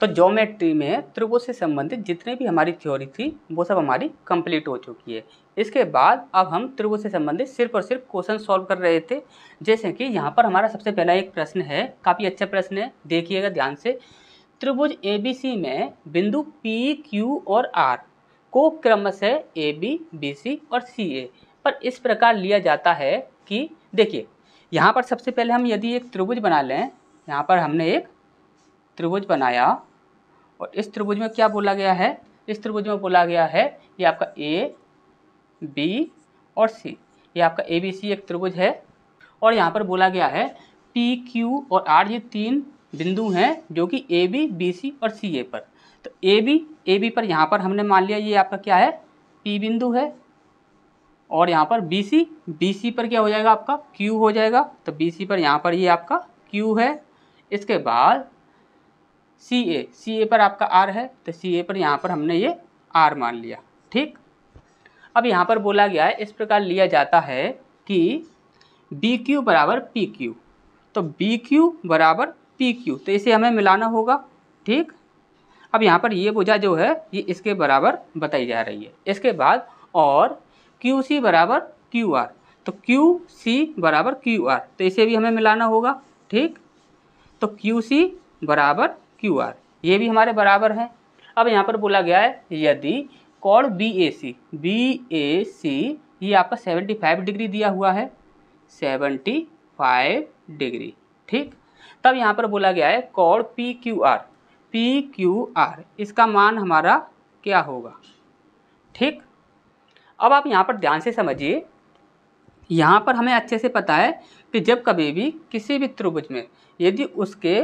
तो ज्योमेट्री में त्रिभुज से संबंधित जितने भी हमारी थ्योरी थी वो सब हमारी कंप्लीट हो चुकी है। इसके बाद अब हम त्रिभुज से संबंधित सिर्फ और सिर्फ क्वेश्चन सॉल्व कर रहे थे। जैसे कि यहाँ पर हमारा सबसे पहला एक प्रश्न है, काफ़ी अच्छा प्रश्न है, देखिएगा ध्यान से। त्रिभुज ABC में बिंदु PQ और R को क्रमशः AB, BC और CA पर इस प्रकार लिया जाता है कि, देखिए यहाँ पर सबसे पहले हम यदि एक त्रिभुज बना लें, यहाँ पर हमने एक त्रिभुज बनाया और इस त्रिभुज में क्या बोला गया है, इस त्रिभुज में बोला गया है ये आपका A, B और C, ये आपका ABC एक त्रिभुज है और यहाँ पर बोला गया है PQ और R ये तीन बिंदु हैं जो कि AB, BC और CA पर। तो AB पर यहाँ पर हमने मान लिया ये आपका क्या है, P बिंदु है और यहाँ पर BC पर क्या हो जाएगा आपका Q हो जाएगा। तो BC पर यहाँ पर ये आपका Q है। इसके बाद CA पर आपका R है, तो CA पर यहाँ पर हमने ये R मान लिया। ठीक, अब यहाँ पर बोला गया है इस प्रकार लिया जाता है कि BQ बराबर PQ, तो BQ बराबर PQ, तो इसे हमें मिलाना होगा। ठीक, अब यहाँ पर ये भुजा जो है ये इसके बराबर बताई जा रही है। इसके बाद और QC बराबर QR, तो QC बराबर QR, तो इसे भी हमें मिलाना होगा। ठीक, तो QC बराबर QR, ये भी हमारे बराबर है। अब यहाँ पर बोला गया है यदि कोण BAC ये आपका 75 डिग्री दिया हुआ है, 75 डिग्री। ठीक, तब यहाँ पर बोला गया है कोण PQR इसका मान हमारा क्या होगा। ठीक, अब आप यहाँ पर ध्यान से समझिए, यहाँ पर हमें अच्छे से पता है कि जब कभी भी किसी भी त्रिभुज में यदि उसके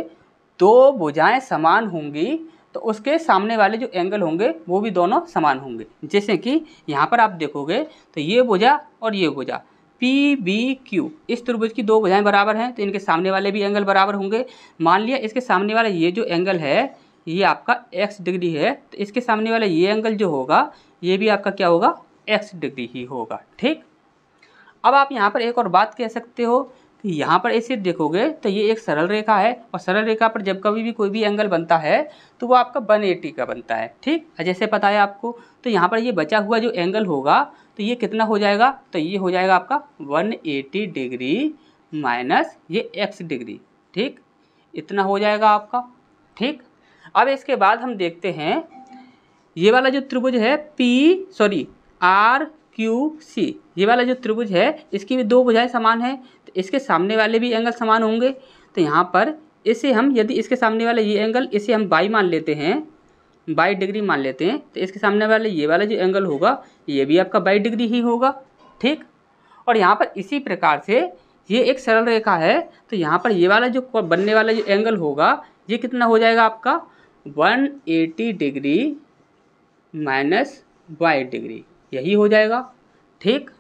दो भुजाएं समान होंगी तो उसके सामने वाले जो एंगल होंगे वो भी दोनों समान होंगे। जैसे कि यहाँ पर आप देखोगे तो ये भुजा और ये भुजा PBQ, इस त्रिभुज की दो भुजाएं बराबर हैं तो इनके सामने वाले भी एंगल बराबर होंगे। मान लिया इसके सामने वाला ये जो एंगल है ये आपका x डिग्री है, तो इसके सामने वाला ये एंगल जो होगा ये भी आपका क्या होगा, x डिग्री ही होगा। ठीक, अब आप यहाँ पर एक और बात कह सकते हो कि यहाँ पर ऐसे देखोगे तो ये एक सरल रेखा है और सरल रेखा पर जब कभी भी कोई भी एंगल बनता है तो वो आपका 180 का बनता है। ठीक, जैसे पता है आपको, तो यहाँ पर ये बचा हुआ जो एंगल होगा तो ये कितना हो जाएगा, तो ये हो जाएगा आपका 180 डिग्री माइनस ये x डिग्री। ठीक, इतना हो जाएगा आपका। ठीक, अब इसके बाद हम देखते हैं ये वाला जो त्रिभुज है RQC, ये वाला जो त्रिभुज है इसकी भी दो भुजाएं समान है तो इसके सामने वाले भी एंगल समान होंगे। तो यहाँ पर इसे हम यदि इसके सामने वाला ये एंगल इसे हम 22 मान लेते हैं, 22 डिग्री मान लेते हैं, तो इसके सामने वाले ये वाला जो एंगल होगा ये भी आपका 22 डिग्री ही होगा। ठीक, और यहाँ पर इसी प्रकार से ये एक सरल रेखा है तो यहाँ पर ये वाला जो बनने वाला जो एंगल होगा ये कितना हो जाएगा आपका 180 डिग्री माइनस 22 डिग्री, यही हो जाएगा। ठीक,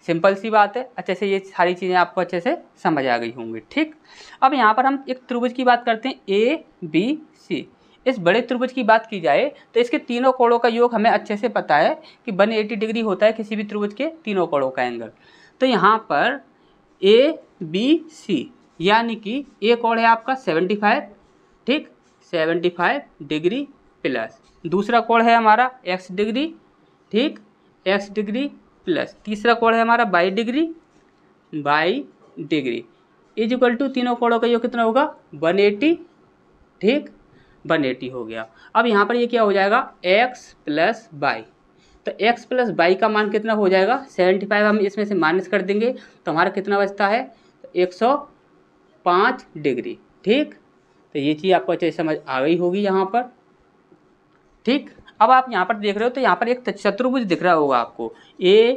सिंपल सी बात है, अच्छे से ये सारी चीज़ें आपको अच्छे से समझ आ गई होंगी। ठीक, अब यहाँ पर हम एक त्रिभुज की बात करते हैं ABC। इस बड़े त्रिभुज की बात की जाए तो इसके तीनों कोणों का योग हमें अच्छे से पता है कि 180 डिग्री होता है किसी भी त्रिभुज के तीनों कोणों का एंगल। तो यहाँ पर ABC यानी कि ए कोण है आपका 75, ठीक, 75 डिग्री प्लस दूसरा कोण है हमारा x डिग्री, ठीक, x डिग्री प्लस तीसरा कोण है हमारा 22 डिग्री इज इक्वल टू तीनों कोणों का योग कितना होगा 180। ठीक, 180 हो गया। अब यहाँ पर ये क्या हो जाएगा x प्लस 22, तो x प्लस 22 का मान कितना हो जाएगा 75, हम इसमें से माइनस कर देंगे तो हमारा कितना बचता है, तो 105 डिग्री। ठीक, तो ये चीज़ आपको अच्छे से समझ आ गई होगी यहाँ पर। ठीक, अब आप यहाँ पर देख रहे हो तो यहाँ पर एक चतुर्भुज दिख रहा होगा आपको APQRA,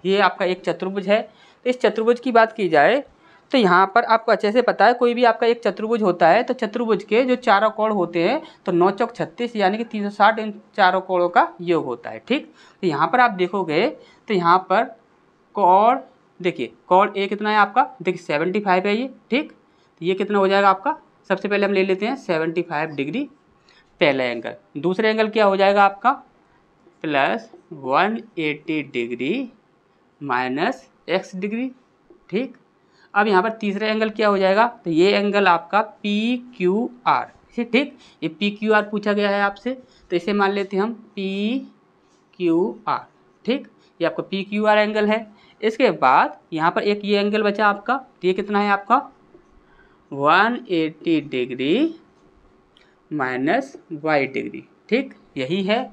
ये आपका एक चतुर्भुज है। तो इस चतुर्भुज की बात की जाए तो यहाँ पर आपको अच्छे से पता है कोई भी आपका एक चतुर्भुज होता है तो चतुर्भुज के जो चारों कोण होते हैं तो 9 चौक 36 यानी कि 360 इन चारों कोणों का योग होता है। ठीक, तो यहाँ पर आप देखोगे तो यहाँ पर कोण, देखिए कोण A कितना है आपका, देखिए 75 है ये। ठीक, तो ये कितना हो जाएगा आपका, सबसे पहले हम ले लेते हैं 75 डिग्री पहला एंगल, दूसरा एंगल क्या हो जाएगा आपका plus 180 degree minus x degree. ठीक, अब यहाँ पर तीसरा एंगल क्या हो जाएगा, तो ये एंगल आपका PQR, ठीक। ये PQR पूछा गया है आपसे, तो इसे मान लेते हैं हम PQR, ठीक। ये आपका PQR एंगल है। इसके बाद यहाँ पर एक ये एंगल बचा आपका, तो ये कितना है आपका 180 डिग्री माइनस y डिग्री, ठीक, यही है।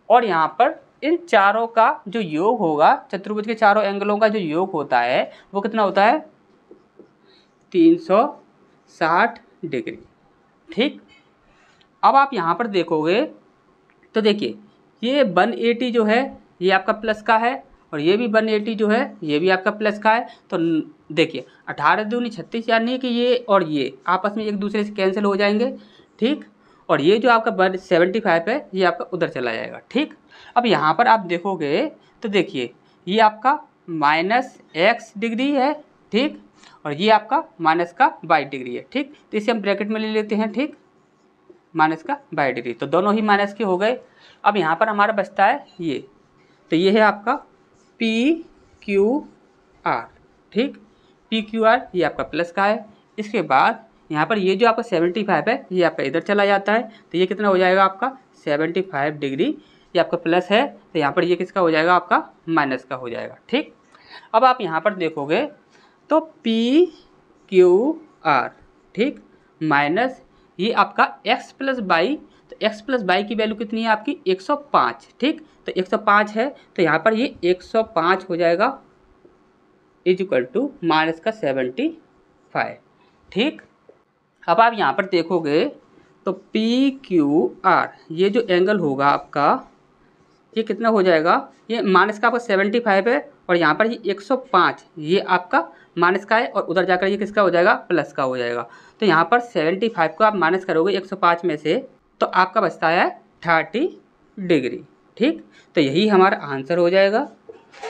और यहाँ पर इन चारों का जो योग होगा, चतुर्भुज के चारों एंगलों का जो योग होता है वो कितना होता है 360 डिग्री, ठीक। अब आप यहाँ पर देखोगे तो देखिए ये 180 जो है ये आपका प्लस का है, और ये भी 180 जो है ये भी आपका प्लस का है। तो देखिए 18 दूनी 36, यानी कि ये और ये आपस में एक दूसरे से कैंसिल हो जाएंगे, ठीक। और ये जो आपका 175 है ये आपका उधर चला जाएगा, ठीक। अब यहाँ पर आप देखोगे तो देखिए ये आपका -x डिग्री है, ठीक, और ये आपका माइनस का y डिग्री है, ठीक। तो इसे हम ब्रैकेट में ले लेते हैं, ठीक, माइनस का y डिग्री, तो दोनों ही माइनस के हो गए। अब यहाँ पर हमारा बचता है ये, तो ये है आपका PQR, ठीक। PQR ये आपका प्लस का है। इसके बाद यहाँ पर ये जो आपका 75 है ये आपका इधर चला जाता है, तो ये कितना हो जाएगा आपका 75 डिग्री, ये आपका प्लस है, तो यहाँ पर ये किसका हो जाएगा आपका माइनस का हो जाएगा, ठीक। अब आप यहाँ पर देखोगे तो PQR, ठीक, माइनस ये आपका x प्लस वाई, तो x प्लस वाई की वैल्यू कितनी है आपकी 105, ठीक। तो 105 है, तो यहाँ पर ये 105 हो जाएगा इक्वल टू माइनस का 75, ठीक। अब आप यहाँ पर देखोगे तो PQR ये जो एंगल होगा आपका ये कितना हो जाएगा, ये माइनस का आपका 75 है, और यहाँ पर ये 105 ये आपका माइनस का है, और उधर जाकर ये किसका हो जाएगा प्लस का हो जाएगा। तो यहाँ पर 75 को आप माइनस करोगे 105 में से, तो आपका बचता है 30 डिग्री, ठीक। तो यही हमारा आंसर हो जाएगा।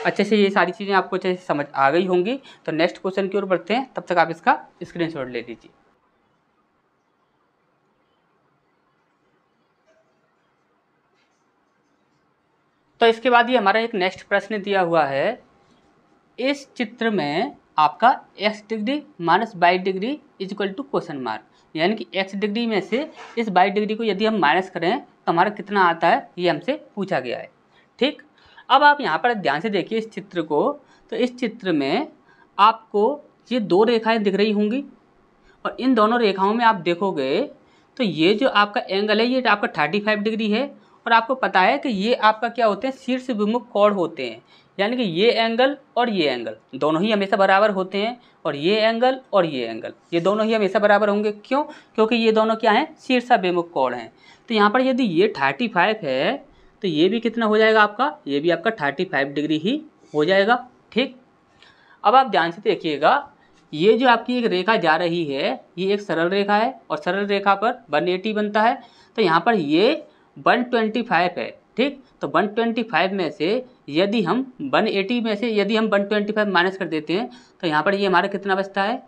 अच्छे से ये सारी चीज़ें आपको अच्छे से समझ आ गई होंगी। तो नेक्स्ट क्वेश्चन की ओर बढ़ते हैं, तब तक आप इसका स्क्रीनशॉट ले लीजिए। तो इसके बाद ये हमारा एक नेक्स्ट प्रश्न दिया हुआ है, इस चित्र में आपका x degree minus y degree equal to question mark, यानी कि x डिग्री में से इस y डिग्री को यदि हम माइनस करें तो हमारा कितना आता है, ये हमसे पूछा गया है, ठीक। अब आप यहाँ पर ध्यान से देखिए इस चित्र को, तो इस चित्र में आपको ये दो रेखाएं दिख रही होंगी, और इन दोनों रेखाओं में आप देखोगे तो ये जो आपका एंगल है ये आपका 35 डिग्री है, और आपको पता है कि ये आपका क्या होते हैं शीर्ष विमुख कोण होते हैं, यानी कि ये एंगल और ये एंगल दोनों ही हमेशा बराबर होते हैं, और ये एंगल और ये एंगल ये दोनों ही हमेशा बराबर होंगे। क्यों? क्योंकि ये दोनों क्या हैं शीर्षाभिमुख कोण हैं। तो यहाँ पर यदि ये 35 है तो ये भी कितना हो जाएगा आपका, ये भी आपका 35 डिग्री ही हो जाएगा, ठीक। अब आप ध्यान से देखिएगा, ये जो आपकी एक रेखा जा रही है ये एक सरल रेखा है, और सरल रेखा पर 180 बनता है, तो यहाँ पर ये 125 है, ठीक। तो 125 में से यदि हम 180 में से यदि हम 125 माइनस कर देते हैं तो यहाँ पर ये हमारा कितना बचता है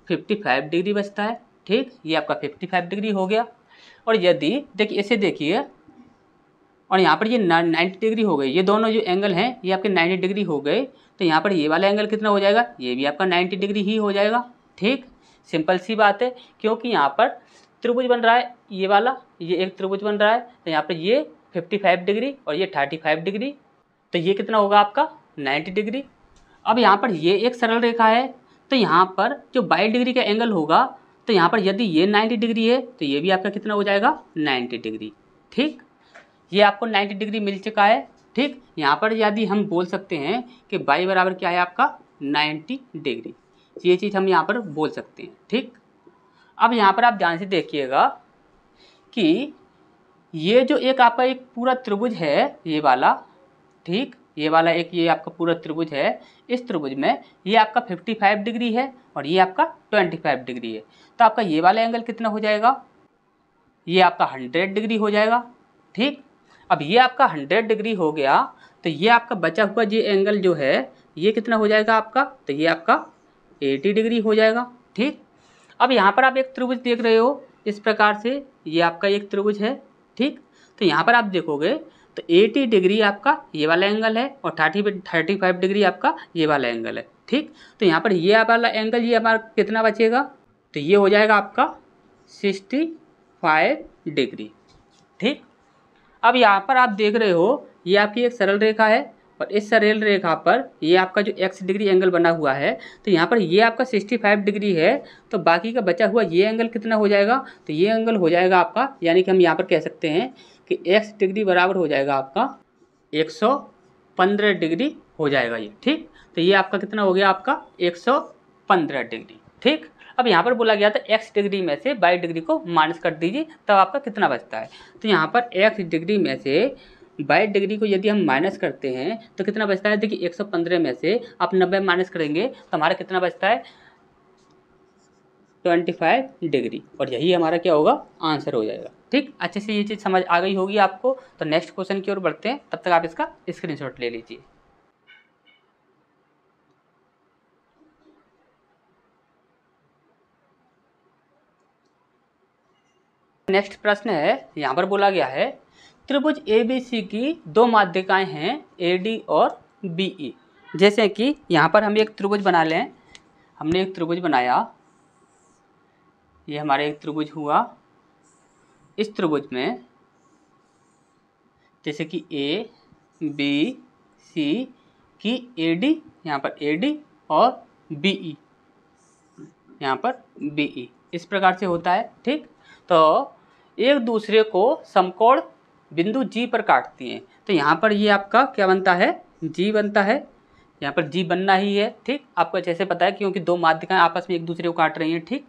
55 डिग्री बचता है, ठीक। ये आपका 55 डिग्री हो गया। और यदि देखिए इसे देखिए, और यहाँ पर ये 90 डिग्री हो गई, ये दोनों जो एंगल हैं ये आपके 90 डिग्री हो गए, तो यहाँ पर ये वाला एंगल कितना हो जाएगा, ये भी आपका 90 डिग्री ही हो जाएगा, ठीक। सिंपल सी बात है, क्योंकि यहाँ पर त्रिभुज बन रहा है ये वाला, ये एक त्रिभुज बन रहा है, तो यहाँ पर ये 55 डिग्री और ये 35 डिग्री, तो ये कितना होगा आपका 90 डिग्री। अब यहाँ पर ये एक सरल रेखा है, तो यहाँ पर जो 22 डिग्री का एंगल होगा, तो यहाँ पर यदि ये 90 डिग्री है तो ये भी आपका कितना हो जाएगा 90 डिग्री, ठीक। ये आपको 90 डिग्री मिल चुका है, ठीक। यहाँ पर यदि हम बोल सकते हैं कि y बराबर क्या है आपका 90 डिग्री, ये चीज़ हम यहाँ पर बोल सकते हैं, ठीक। अब यहाँ पर आप ध्यान से देखिएगा कि ये जो एक आपका एक पूरा त्रिभुज है ये वाला, ठीक, ये वाला एक ये आपका पूरा त्रिभुज है, इस त्रिभुज में ये आपका 55 डिग्री है और ये आपका 25 डिग्री है, तो आपका ये वाला एंगल कितना हो जाएगा, ये आपका 100 डिग्री हो जाएगा, ठीक। अब ये आपका 100 डिग्री हो गया, तो ये आपका बचा हुआ ये एंगल जो है ये कितना हो जाएगा आपका, तो ये आपका 80 डिग्री हो जाएगा, ठीक। अब यहाँ पर आप एक त्रिभुज देख रहे हो इस प्रकार से, ये आपका एक त्रिभुज है, ठीक। तो यहाँ पर आप देखोगे तो 80 डिग्री आपका ये वाला एंगल है और 35 डिग्री आपका ये वाला एंगल है। ठीक, तो यहाँ पर ये वाला एंगल ये हमारा कितना बचेगा, तो ये हो जाएगा आपका 65 डिग्री। ठीक, अब यहाँ पर आप देख रहे हो ये आपकी एक सरल रेखा है और इस सरल रेखा पर ये आपका जो x डिग्री एंगल बना हुआ है, तो यहाँ पर ये आपका 65 डिग्री है, तो बाकी का बचा हुआ ये एंगल कितना हो जाएगा, तो ये एंगल हो जाएगा आपका, यानी कि हम यहाँ पर कह सकते हैं कि x डिग्री बराबर हो जाएगा आपका 115 डिग्री हो जाएगा ये। ठीक, तो ये आपका कितना हो गया, आपका 115 डिग्री। ठीक, अब यहाँ पर बोला गया था x डिग्री में से 22 डिग्री को माइनस कर दीजिए, तब आपका कितना बचता है, तो यहाँ पर x डिग्री में से 22 डिग्री को यदि हम माइनस करते हैं तो कितना बचता है, देखिए 115 में से आप 90 माइनस करेंगे तो हमारा कितना बचता है, 25 डिग्री, और यही हमारा क्या होगा, आंसर हो जाएगा। ठीक, अच्छे से ये चीज़ समझ आ गई होगी आपको। तो नेक्स्ट क्वेश्चन की ओर बढ़ते हैं, तब तक आप इसका स्क्रीनशॉट ले लीजिए। नेक्स्ट प्रश्न है, यहाँ पर बोला गया है त्रिभुज ABC की दो माध्यिकाएं हैं AD और BE। जैसे कि यहाँ पर हम एक त्रिभुज बना लें, हमने एक त्रिभुज बनाया, ये हमारा एक त्रिभुज हुआ। इस त्रिभुज में जैसे कि ABC की AD, यहाँ पर AD और BE यहाँ पर BE, इस प्रकार से होता है। ठीक, तो एक दूसरे को समकोण बिंदु G पर काटती हैं, तो यहाँ पर ये आपका क्या बनता है, G बनता है, यहाँ पर G बनना ही है। ठीक, आपको अच्छे से पता है क्योंकि दो माध्यिकाएं आपस में एक दूसरे को काट रही हैं। ठीक,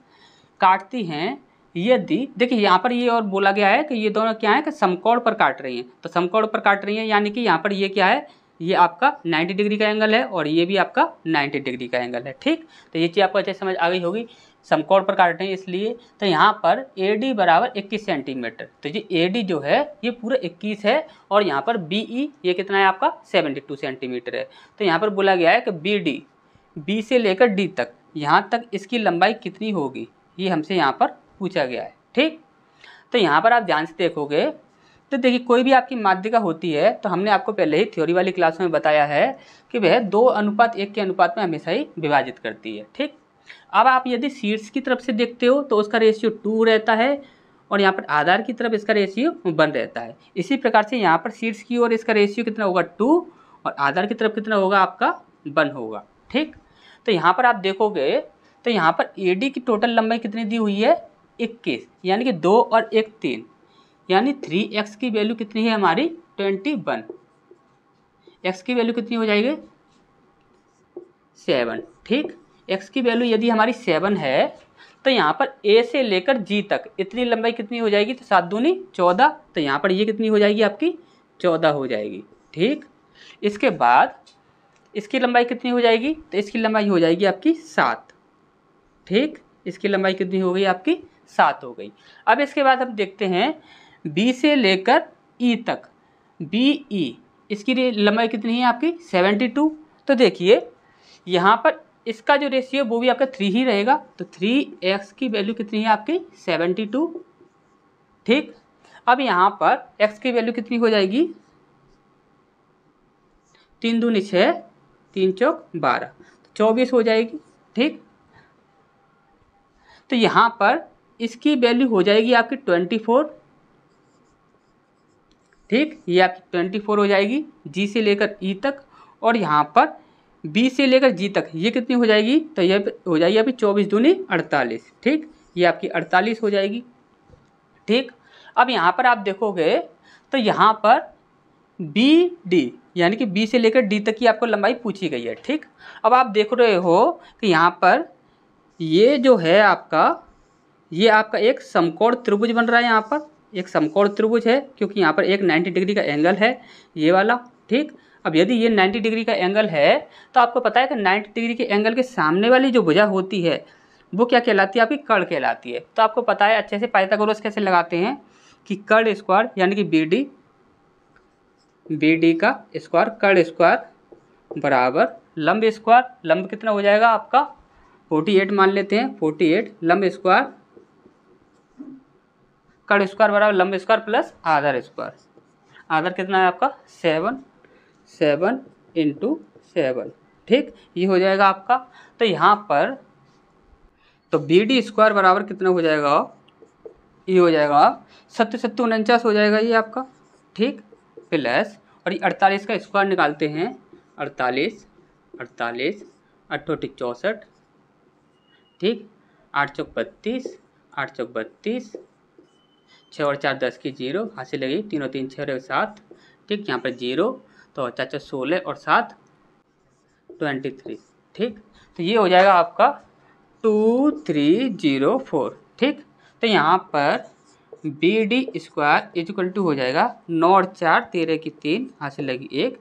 काटती हैं यदि, देखिए यहाँ पर ये और बोला गया है कि ये दोनों क्या है कि समकोण पर काट रही हैं, तो समकोण पर काट रही हैं यानी कि यहाँ पर ये क्या है, ये आपका 90 डिग्री का एंगल है और ये भी आपका 90 डिग्री का एंगल है। ठीक, तो ये चीज़ आपको अच्छे समझ आ गई होगी, समकोण पर काट रहे हैं इसलिए। तो यहाँ पर AD बराबर 21 सेंटीमीटर, तो ये AD जो है ये पूरा 21 है और यहाँ पर BE ये कितना है आपका 72 सेंटीमीटर है। तो यहाँ पर बोला गया है कि BD, B से लेकर D तक, यहाँ तक इसकी लंबाई कितनी होगी, ये हमसे यहाँ पर पूछा गया है। ठीक, तो यहाँ पर आप ध्यान से देखोगे तो देखिए कोई भी आपकी माध्यिका होती है तो हमने आपको पहले ही थ्योरी वाली क्लास में बताया है कि वह 2:1 के अनुपात में हमेशा ही विभाजित करती है। ठीक, अब आप यदि शीर्ष की तरफ से देखते हो तो उसका रेशियो 2 रहता है और यहाँ पर आधार की तरफ इसका रेशियो 1 रहता है। इसी प्रकार से यहाँ पर शीर्ष की ओर इसका रेशियो कितना होगा, 2, और आधार की तरफ कितना होगा, आपका 1 होगा। ठीक, तो यहाँ पर आप देखोगे तो यहाँ पर AD की टोटल लंबाई कितनी दी हुई है, 21, यानी कि 2 और 1 3, यानी 3x की वैल्यू कितनी है हमारी 21, x की वैल्यू कितनी हो जाएगी 7। ठीक, x की वैल्यू यदि हमारी 7 है तो यहाँ पर A से लेकर G तक इतनी लंबाई कितनी हो जाएगी, तो 7 दूनी 14, तो यहाँ पर ये कितनी हो जाएगी आपकी 14 हो जाएगी। ठीक, इसके बाद इसकी लंबाई कितनी हो जाएगी, तो इसकी लंबाई हो जाएगी आपकी 7। ठीक, इसकी लंबाई कितनी हो गई आपकी 7 हो गई। अब इसके बाद हम देखते हैं B से लेकर E तक, BE इसकी लंबाई कितनी है आपकी 72। तो देखिए यहाँ पर इसका जो रेशियो वो भी आपका 3 ही रहेगा, तो 3x की वैल्यू कितनी है आपकी 72। ठीक, अब यहाँ पर x की वैल्यू कितनी हो जाएगी, 3 दूनी 6, 3 चौक 12, 24 हो जाएगी। ठीक, तो यहाँ पर इसकी वैल्यू हो जाएगी आपकी 24। ठीक, ये आपकी 24 हो जाएगी G से लेकर E तक, और यहाँ पर B से लेकर G तक ये कितनी हो जाएगी, तो ये हो जाएगी आपकी 24 दूनी 48। ठीक, ये आपकी 48 हो जाएगी। ठीक, अब यहाँ पर आप देखोगे तो यहाँ पर BD यानी कि B से लेकर D तक की आपको लंबाई पूछी गई है। ठीक, अब आप देख रहे हो कि यहाँ पर ये जो है आपका, ये आपका एक समकोण त्रिभुज बन रहा है, यहाँ पर एक समकोण त्रिभुज है क्योंकि यहाँ पर एक 90 डिग्री का एंगल है ये वाला। ठीक, अब यदि ये 90 डिग्री का एंगल है तो आपको पता है कि 90 डिग्री के एंगल के सामने वाली जो भुजा होती है वो क्या कहलाती है, आपकी कर्ण कहलाती है। तो आपको पता है अच्छे से पाइथागोरस कैसे लगाते हैं कि कर्ण स्क्वायर यानी कि BD का स्क्वायर, कर्ण स्क्वायर बराबर लंब स्क्वायर, लंब कितना हो जाएगा आपका 48 मान लेते हैं, 48 लंब स्क्वायर, कर्ण स्क्वायर बराबर लंब स्क्वायर प्लस आधार स्क्वायर। आधार कितना है आपका 7, 7 × 7, ठीक, ये हो जाएगा आपका। तो यहाँ पर तो BD² बराबर कितना हो जाएगा, ये हो जाएगा 7 7 49 हो जाएगा ये आपका, ठीक, प्लस और ये 48 का स्क्वायर निकालते हैं, 48 48 8 64, ठीक, 8 चौक 32, 8 चौक 32, 6 और 4 10 की 0, हासिल लगी, 3 और 3 6 और 7, ठीक, यहाँ पर 0, तो 4 4 16 और 7 23, ठीक। तो ये हो जाएगा आपका 2304, ठीक। तो यहाँ पर BD² हो जाएगा 9 और 4 13 की 3, हासिल लगी 1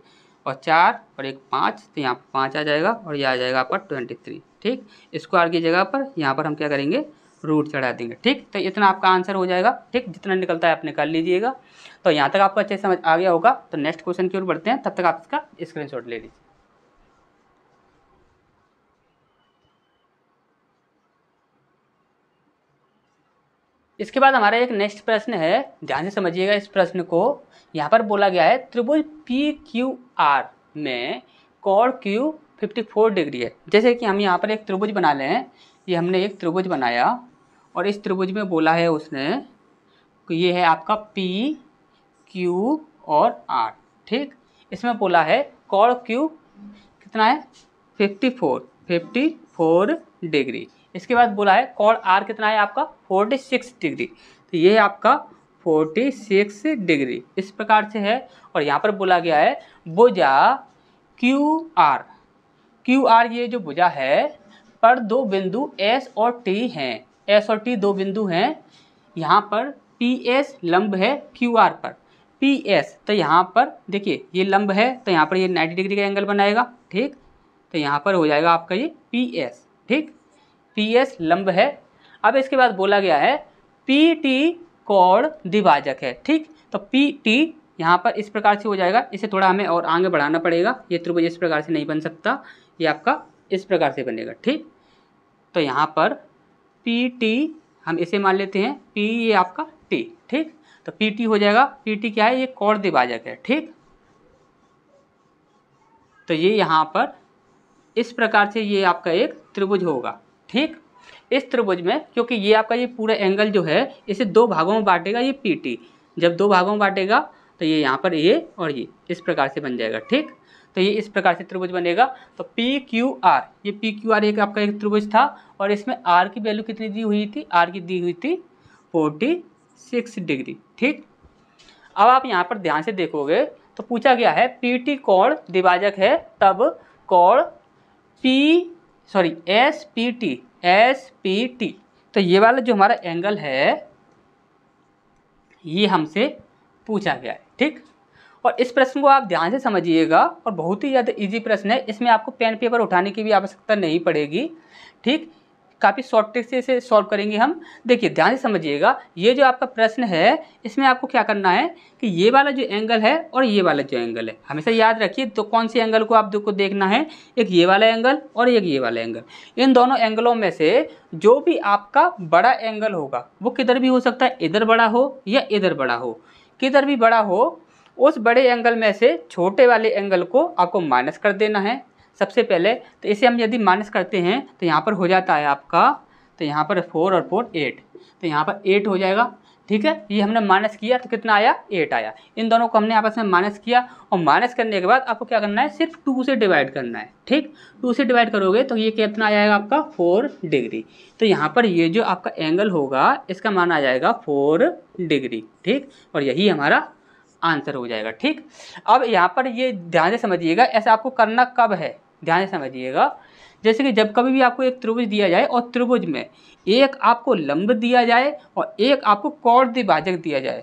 और 4 और 1 5, तो यहाँ पर 5 आ जाएगा और ये आ जाएगा आपका 23, ठीक। स्क्वायर की जगह पर यहाँ पर हम क्या करेंगे, रूट चढ़ा देंगे, ठीक। तो इतना आपका आंसर हो जाएगा, ठीक, जितना निकलता है आप निकाल लीजिएगा। तो यहाँ तक आपको अच्छे समझ आ गया होगा। तो नेक्स्ट क्वेश्चन की ओर बढ़ते हैं, तब तक आप इसका स्क्रीनशॉट ले लीजिए। इसके बाद हमारा एक नेक्स्ट प्रश्न है, ध्यान से समझिएगा इस प्रश्न को। यहाँ पर बोला गया है त्रिभुज PQR में कोण Q 54 डिग्री है। जैसे कि हम यहाँ पर एक त्रिभुज बना लें, ये हमने एक त्रिभुज बनाया और इस त्रिभुज में बोला है उसने कि ये है आपका P, Q और R, ठीक। इसमें बोला है कोण Q कितना है 54 डिग्री। इसके बाद बोला है कोण R कितना है आपका 46 डिग्री। तो ये आपका 46 डिग्री इस प्रकार से है। और यहाँ पर बोला गया है भुजा QR ये जो भुजा है पर दो बिंदु S और T हैं, S और T दो बिंदु हैं। यहाँ पर PS लंब है QR पर, PS तो यहाँ पर देखिए ये लंब है, तो यहाँ पर ये 90 डिग्री का एंगल बनाएगा, ठीक। तो यहाँ पर हो जाएगा आपका ये PS, ठीक, PS लंब है। अब इसके बाद बोला गया है PT कोण द्विभाजक है, ठीक। तो PT यहाँ पर इस प्रकार से हो जाएगा, इसे थोड़ा हमें और आगे बढ़ाना पड़ेगा, ये त्रिभुज इस प्रकार से नहीं बन सकता, ये आपका इस प्रकार से बनेगा, ठीक। तो यहाँ पर PT हम इसे मान लेते हैं P, ये आपका T, ठीक। तो PT हो जाएगा, PT क्या है, ये कोण द्विभाजक है, ठीक। तो ये यहाँ पर इस प्रकार से ये आपका एक त्रिभुज होगा, ठीक। इस त्रिभुज में क्योंकि ये आपका ये पूरा एंगल जो है इसे दो भागों में बांटेगा ये PT, जब दो भागों में बांटेगा तो ये यहाँ पर ये और ये इस प्रकार से बन जाएगा, ठीक। तो ये इस प्रकार से त्रिभुज बनेगा। तो PQR, ये PQR एक आपका एक त्रिभुज था और इसमें R की वैल्यू कितनी दी हुई थी, R की दी हुई थी 46 डिग्री, ठीक। अब आप यहाँ पर ध्यान से देखोगे तो पूछा गया है PT कोण द्विभाजक है, तब कोण SPT, तो ये वाला जो हमारा एंगल है ये हमसे पूछा गया है, ठीक। और इस प्रश्न को आप ध्यान से समझिएगा और बहुत ही ज़्यादा इजी प्रश्न है, इसमें आपको पेन पेपर उठाने की भी आवश्यकता नहीं पड़ेगी, ठीक। काफ़ी शॉर्ट ट्रिक से इसे सॉल्व करेंगे हम। देखिए ध्यान से समझिएगा, ये जो आपका प्रश्न है इसमें आपको क्या करना है कि ये वाला जो एंगल है और ये वाला जो एंगल है हमेशा याद रखिए। तो कौन से एंगल को आपको देखना है, एक ये वाला एंगल और एक ये वाला एंगल। इन दोनों एंगलों में से जो भी आपका बड़ा एंगल होगा वो किधर भी हो सकता है, इधर बड़ा हो या इधर बड़ा हो, किधर भी बड़ा हो, उस बड़े एंगल में से छोटे वाले एंगल को आपको माइनस कर देना है सबसे पहले। तो इसे हम यदि माइनस करते हैं तो यहाँ पर हो जाता है आपका, तो यहाँ पर 4 और 4 8, तो यहाँ पर 8 हो जाएगा, ठीक है। ये हमने माइनस किया तो कितना आया, 8 आया। इन दोनों को हमने आपस में माइनस किया और माइनस करने के बाद आपको क्या करना है, सिर्फ 2 से डिवाइड करना है, ठीक। 2 से डिवाइड करोगे तो ये कितना आ जाएगा आपका 4 डिग्री। तो यहाँ पर ये जो आपका एंगल होगा इसका मान आ जाएगा 4 डिग्री, ठीक। और यही हमारा आंसर हो जाएगा, ठीक। अब यहाँ पर ये ध्यान से समझिएगा, ऐसा आपको करना कब है, ध्यान से समझिएगा। जैसे कि जब कभी भी आपको एक त्रिभुज दिया जाए और त्रिभुज में एक आपको लंब दिया जाए और एक आपको कोण द्विभाजक दिया जाए,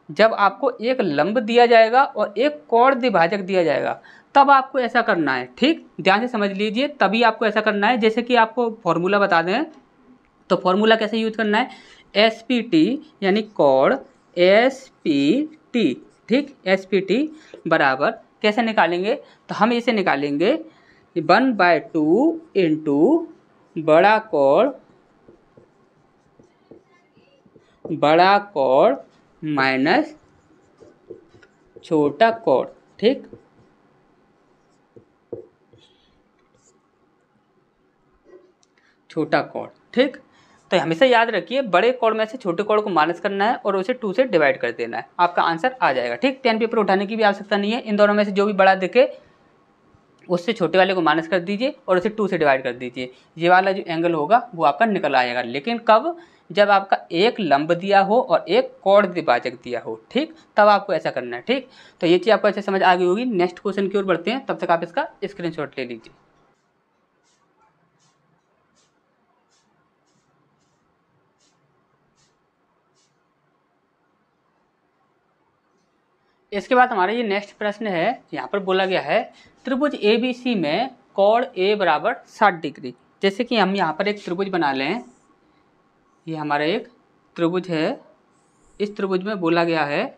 जब आपको एक लंब दिया जाएगा और एक कोण द्विभाजक दिया जाएगा तब आपको ऐसा करना है, ठीक। ध्यान से समझ लीजिए, तभी आपको ऐसा करना है। जैसे कि आपको फॉर्मूला बता दें तो फॉर्मूला कैसे यूज करना है, SPT यानी कोण SPT, ठीक। SPT बराबर कैसे निकालेंगे, तो हम इसे निकालेंगे 1/2 इंटू बड़ा कोण माइनस छोटा कोण, ठीक, छोटा कोण, ठीक। तो हमेशा याद रखिए बड़े कोण में से छोटे कोण को माइनस करना है और उसे 2 से डिवाइड कर देना है, आपका आंसर आ जाएगा, ठीक। 10 पेपर उठाने की भी आवश्यकता नहीं है, इन दोनों में से जो भी बड़ा दिखे उससे छोटे वाले को माइनस कर दीजिए और उसे 2 से डिवाइड कर दीजिए, ये वाला जो एंगल होगा वो आपका निकल आएगा। लेकिन कब? जब आपका एक लंब दिया हो और एक कोण द्विभाजक दिया हो, ठीक, तब आपको ऐसा करना है, ठीक। तो ये चीज़ आपको अच्छे समझ आ गई होगी। नेक्स्ट क्वेश्चन की ओर बढ़ते हैं, तब तक आप इसका स्क्रीनशॉट ले लीजिए। इसके बाद हमारा ये नेक्स्ट प्रश्न है, यहाँ पर बोला गया है त्रिभुज ABC में कोण A बराबर 60 डिग्री। जैसे कि हम यहाँ पर एक त्रिभुज बना लें, ये हमारा एक त्रिभुज है, इस त्रिभुज में बोला गया है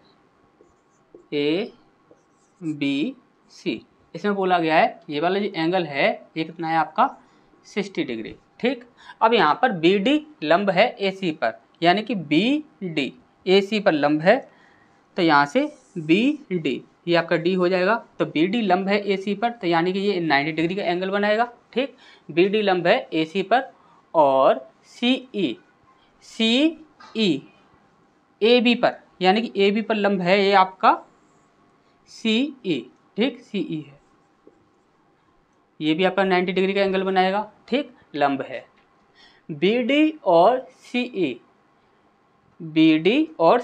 ABC, इसमें बोला गया है ये वाला जो एंगल है ये कितना है आपका 60 डिग्री, ठीक। अब यहाँ पर BD लंब है AC पर, यानी कि BD AC पर लंब है, तो यहाँ से BD ये आपका D हो जाएगा। तो BD लंब है AC पर, तो यानी कि ये 90 डिग्री का एंगल बनाएगा, ठीक। BD लंब है AC पर और CE AB पर, यानी कि AB पर लंब है ये आपका CE, ठीक, CE है, ये भी आपका 90 डिग्री का एंगल बनाएगा, ठीक, लंब है। BD और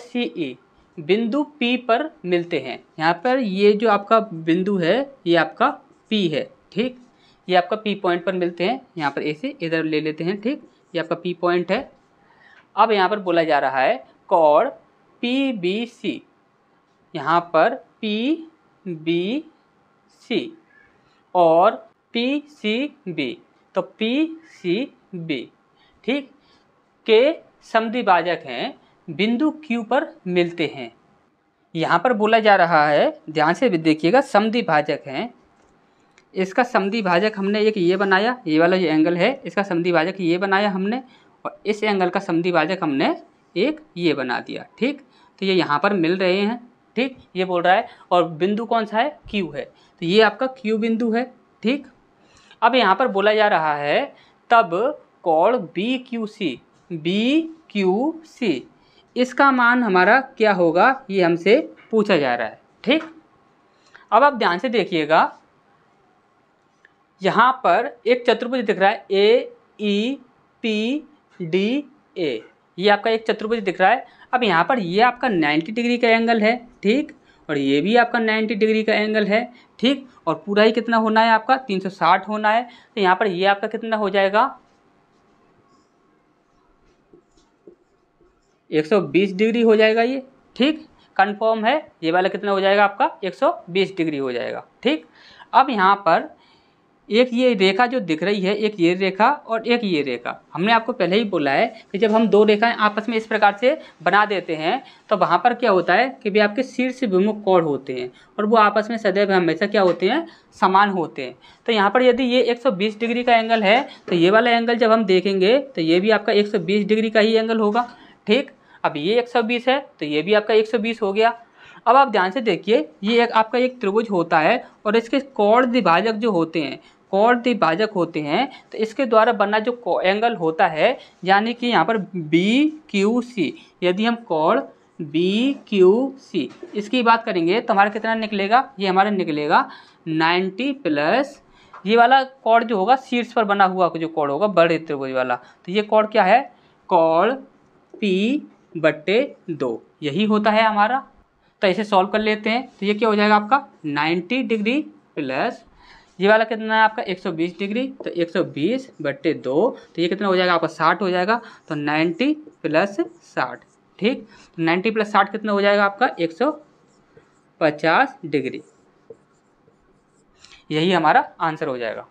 CE बिंदु P पर मिलते हैं। यहाँ पर ये जो आपका बिंदु है ये आपका P है, ठीक, ये आपका P पॉइंट पर मिलते हैं। यहाँ पर ऐसे इधर ले लेते हैं, ठीक, ये आपका P पॉइंट है। अब यहाँ पर बोला जा रहा है कोण PBC, यहाँ पर PBC और PCB, तो PCB, ठीक, के समद्विभाजक हैं, बिंदु Q पर मिलते हैं। यहाँ पर बोला जा रहा है, ध्यान से भी देखिएगा, समद्विभाजक हैं, इसका समद्विभाजक हमने एक ये बनाया, ये वाला जो एंगल है इसका समद्विभाजक ये बनाया हमने, और इस एंगल का समद्विभाजक हमने एक ये बना दिया, ठीक। तो ये यहाँ पर मिल रहे हैं, ठीक, ये बोल रहा है, और बिंदु कौन सा है? Q है, तो ये आपका Q बिंदु है, ठीक। अब यहाँ पर बोला जा रहा है तब कोण BQC इसका मान हमारा क्या होगा, ये हमसे पूछा जा रहा है, ठीक। अब आप ध्यान से देखिएगा, यहाँ पर एक चतुर्भुज दिख रहा है AEPDA, ये आपका एक चतुर्भुज दिख रहा है। अब यहाँ पर ये आपका 90 डिग्री का एंगल है, ठीक, और ये भी आपका 90 डिग्री का एंगल है, ठीक, और पूरा ही कितना होना है आपका 360 होना है। तो यहाँ पर ये आपका कितना हो जाएगा 120 डिग्री हो जाएगा ये, ठीक, कंफर्म है, ये वाला कितना हो जाएगा आपका 120 डिग्री हो जाएगा, ठीक। अब यहाँ पर एक ये रेखा जो दिख रही है, एक ये रेखा और एक ये रेखा, हमने आपको पहले ही बोला है कि जब हम दो रेखाएं आपस में इस प्रकार से बना देते हैं तो वहाँ पर क्या होता है कि भी आपके शीर्ष विमुख कोण होते हैं और वो आपस में सदैव हमेशा क्या होते हैं, समान होते हैं। तो यहाँ पर यदि ये 120 डिग्री का एंगल है तो ये वाला एंगल जब हम देखेंगे तो ये भी आपका 120 डिग्री का ही एंगल होगा, ठीक। अब ये 120 है तो ये भी आपका 120 हो गया। अब आप ध्यान से देखिए, ये एक आपका एक त्रिभुज होता है और इसके कोण द्विभाजक जो होते हैं, कोण द्विभाजक होते हैं, तो इसके द्वारा बना जो एंगल होता है, यानी कि यहाँ पर BQC, यदि हम कोण BQC इसकी बात करेंगे तो हमारा कितना निकलेगा, ये हमारा निकलेगा 90 प्लस ये वाला कोण जो होगा शीर्ष पर बना हुआ जो कोण होगा बड़े त्रिभुज वाला, तो ये कोण क्या है, कोण P/2 यही होता है हमारा। तो इसे सॉल्व कर लेते हैं, तो ये क्या हो जाएगा आपका 90 डिग्री प्लस ये वाला कितना है आपका 120 डिग्री, तो 120/2, तो ये कितना हो जाएगा आपका 60 हो जाएगा। तो 90 प्लस 60, ठीक, 90 प्लस 60 कितना हो जाएगा आपका 150 डिग्री, यही हमारा आंसर हो जाएगा।